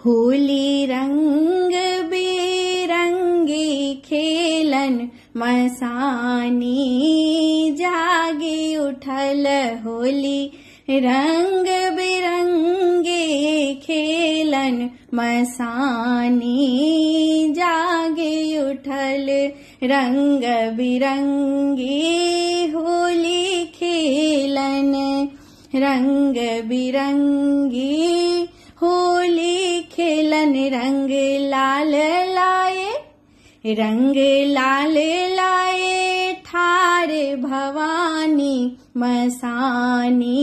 होली रंग बिरंगी खेलन मसानी जागे उठल। होली रंग बिरंगे खेलन मसानी जागे उठल। रंग बिरंगी होली खेलन, रंग बिरंगी होली खेलन। रंग लाल लाए, रंग लाल लाए ठार भवानी मसानी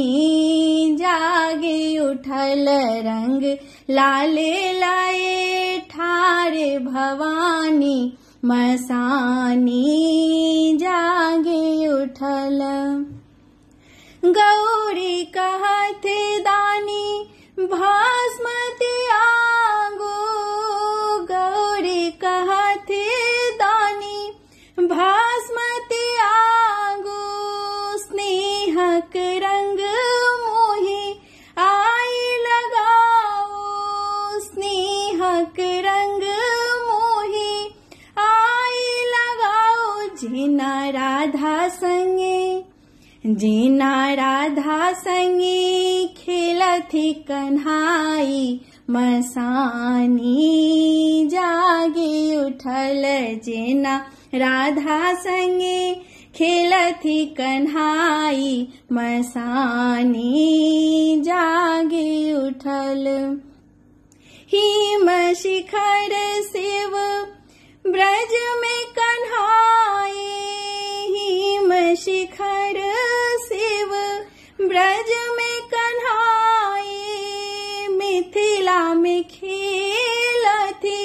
जागे उठल। रंग लाल लाए ठार भवानी मसानी जागे उठल। गौरी कहत दानी भास्मति आगो, गौरी कहत दानी भास्मति आगो। स्नेहक रंग मोहि आई लगाओ, स्नेहक रंग मोहि आई लगाओ। जिना राधा संगे, जिना राधा संगे खेलथि कन्हाई मसानी जागे उठल। जिना राधा संगे खेलथि कन्हाई मसानी जागे उठल। हिम शिखर शिव ब्रज में कन्हाई, हिम शिखर शिव ब्रज में कन्हाई। मिथिला में खेलथि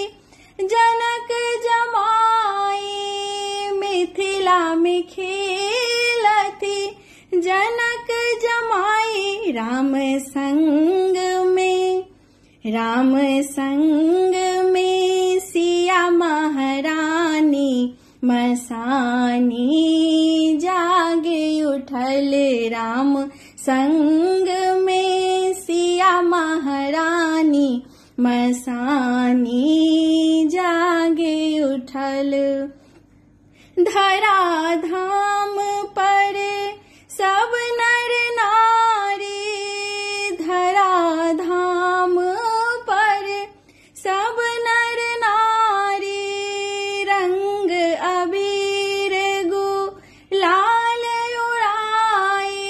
जनक जमाई, मिथिला में खेलथि जनक जमाई। राम संग में, राम संग में सिया महारानी मसानी जागे उठल। राम संग में सिया महारानी मसानी जागे उठल। धरा धाम पर सब नर नारी, धरा धाम पर सब नर नारी। रंग अबीर गुलाल उड़ाए,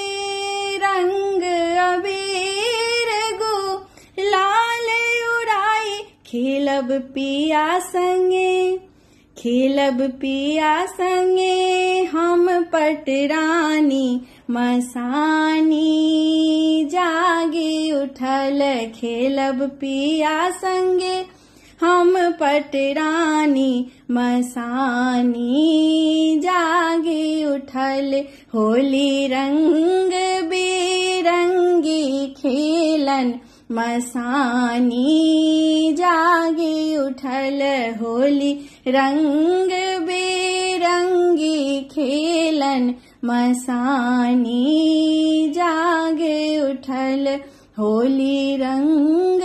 रंग अबीर गुलाल उड़ाए। खेलब पिया संगे, खेलब पिया संगे हम पटरानी मसानी जागे उठल। खेलब पिया संगे हम पटरानी मसानी जागे उठल। होली रंग बिरंगी खेलन मसानी जागे उठल। होली रंग बिरंगी खेलन मसानी जागे उठल। होली रंग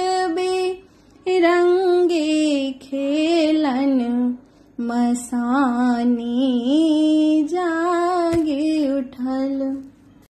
बिरंगी खेलन मसानी जा